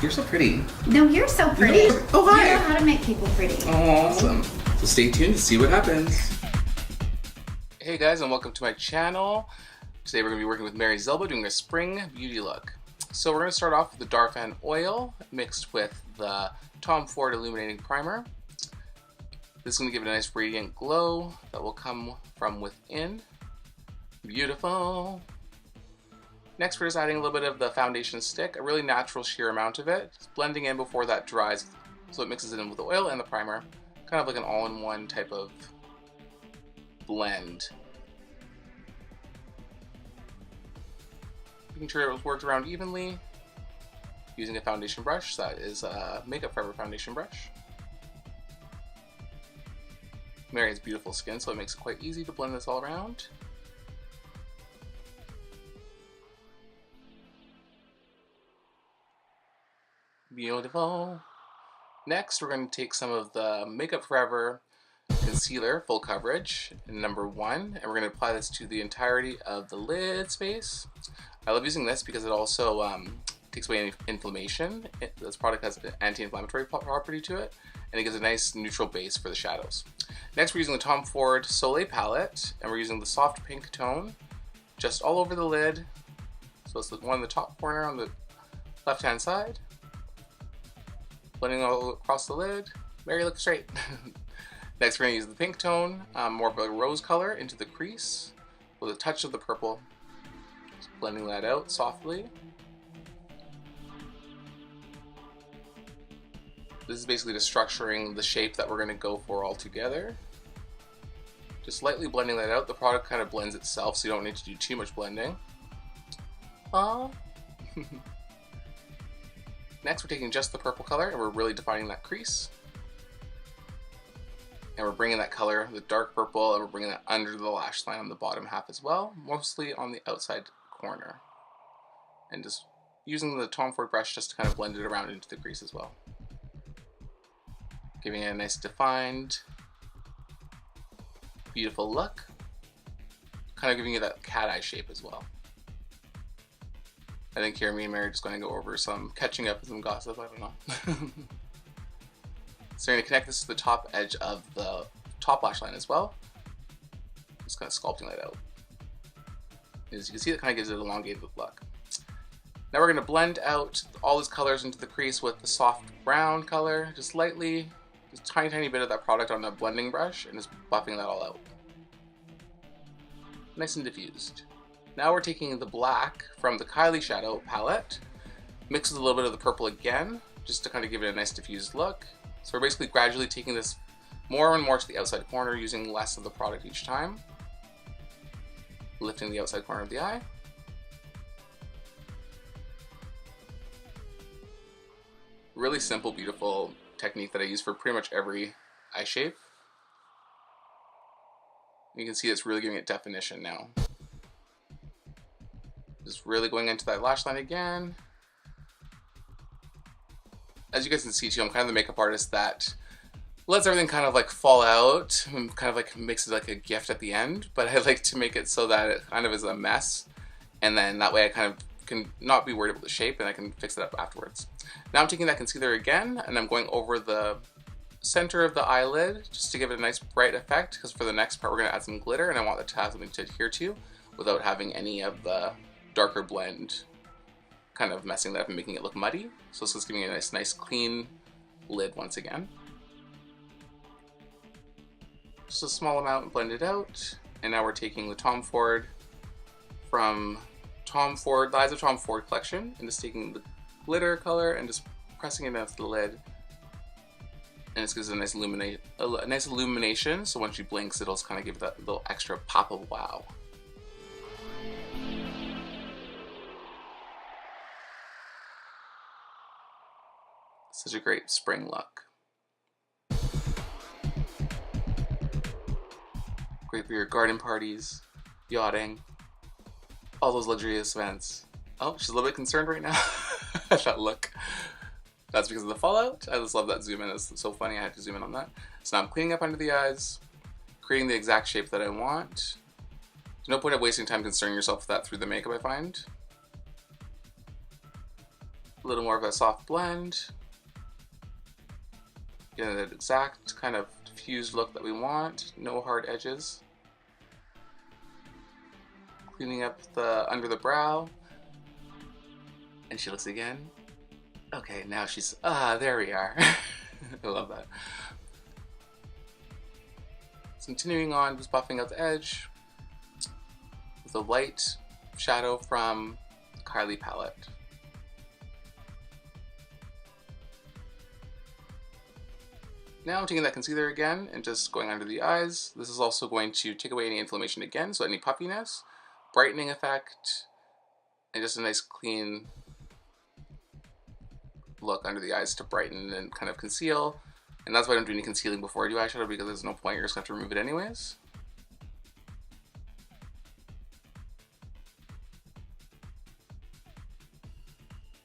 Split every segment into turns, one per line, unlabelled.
You're so pretty.
No, you're so pretty.
Oh, hi.
You know how to make people pretty.
Oh, awesome. So stay tuned to see what happens.
Hey guys, and welcome to my channel. Today we're going to be working with Mary Zilba doing a spring beauty look. So we're going to start off with the Darphin oil mixed with the Tom Ford illuminating primer. This is going to give it a nice radiant glow that will come from within. Beautiful. Next we're just adding a little bit of the foundation stick, a really natural sheer amount of it, just blending in before that dries so it mixes it in with the oil and the primer. Kind of like an all-in-one type of blend. Making sure it was worked around evenly using a foundation brush. That is a Makeup Forever foundation brush. Mary has beautiful skin, so it makes it quite easy to blend this all around. Beautiful. Next, we're going to take some of the Makeup Forever concealer, full coverage, in number 1, and we're going to apply this to the entirety of the lid space. I love using this because it also takes away any inflammation. This product has an anti-inflammatory property to it, and it gives a nice neutral base for the shadows. Next, we're using the Tom Ford Soleil palette, and we're using the soft pink tone just all over the lid. So it's the one in the top corner on the left-hand side. Blending all across the lid. Mary, look straight. Next, we're going to use the pink tone, more of a rose color, into the crease with a touch of the purple. Just blending that out softly. This is basically just structuring the shape that we're going to go for all together. Just lightly blending that out. The product kind of blends itself, so you don't need to do too much blending. Aww. Next, we're taking just the purple color and we're really defining that crease. And we're bringing that color, the dark purple, and we're bringing that under the lash line on the bottom half as well, mostly on the outside corner. And just using the Tom Ford brush just to kind of blend it around into the crease as well. Giving it a nice defined, beautiful look. Kind of giving you that cat eye shape as well. I think here me and Mary are just going to go over some catching up with some gossip, I don't know. So we're going to connect this to the top edge of the top lash line as well. Just kind of sculpting that out. As you can see, it kind of gives it an elongated look. Now we're going to blend out all these colors into the crease with the soft brown color, just lightly, just tiny bit of that product on the blending brush, and just buffing that all out. Nice and diffused. Now we're taking the black from the Kylie shadow palette, mixed with a little bit of the purple again, just to kind of give it a nice diffused look. So we're basically gradually taking this more and more to the outside corner, using less of the product each time. Lifting the outside corner of the eye. Really simple, beautiful technique that I use for pretty much every eye shape. You can see it's really giving it definition now. Just really going into that lash line again. As you guys can see too, I'm kind of the makeup artist that lets everything kind of like fall out and kind of like makes it like a gift at the end, but I like to make it so that it kind of is a mess, and then that way I kind of can not be worried about the shape and I can fix it up afterwards. Now I'm taking that concealer again and I'm going over the center of the eyelid just to give it a nice bright effect, because for the next part we're going to add some glitter and I want it to have something to adhere to without having any of the darker blend kind of messing that up and making it look muddy. So this is giving it a nice clean lid once again. Just a small amount, blend it out. And now we're taking the Tom Ford from the Eyes of Tom Ford collection, and just taking the glitter color and just pressing it into the lid. And this gives it a nice illumination, so once she blinks it'll kind of give it that little extra pop of wow. Such a great spring look. Great for your garden parties, yachting, all those luxurious events. Oh, she's a little bit concerned right now. That look. That's because of the fallout. I just love that zoom in. It's so funny, I had to zoom in on that. So now I'm cleaning up under the eyes, creating the exact shape that I want. There's no point of wasting time concerning yourself with that through the makeup, I find. A little more of a soft blend. Getting the exact kind of diffused look that we want. No hard edges. Cleaning up the under the brow. And she looks again. Okay, now she's, there we are. I love that. So continuing on, just buffing out the edge with a light shadow from Kylie palette. Now I'm taking that concealer again and just going under the eyes. This is also going to take away any inflammation again, so any puffiness, brightening effect, and just a nice clean look under the eyes to brighten and kind of conceal. And that's why I don't do any concealing before I do eyeshadow, because there's no point, you're just going to have to remove it anyways.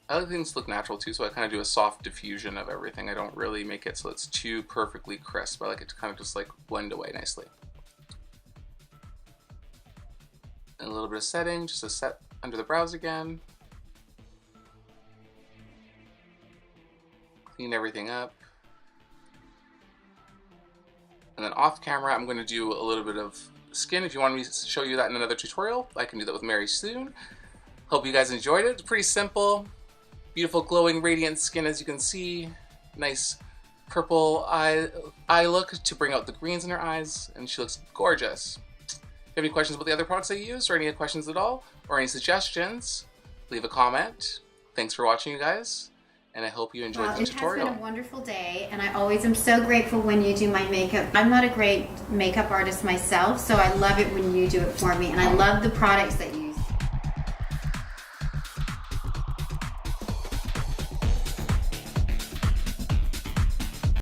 I like things to look natural too, so I kind of do a soft diffusion of everything. I don't really make it so it's too perfectly crisp. I like it to kind of just like blend away nicely. And a little bit of setting, just to set under the brows again. Clean everything up. And then off camera, I'm going to do a little bit of skin. If you want me to show you that in another tutorial, I can do that with Mary soon. Hope you guys enjoyed it. It's pretty simple. Beautiful glowing radiant skin, as you can see. Nice purple eye look to bring out the greens in her eyes, and she looks gorgeous. If you have any questions about the other products I use, or any questions at all, or any suggestions, leave a comment. Thanks for watching, you guys, and I hope you enjoyed the tutorial.
It has been a wonderful day, and I always am so grateful when you do my makeup. I'm not a great makeup artist myself, so I love it when you do it for me, and I love the products that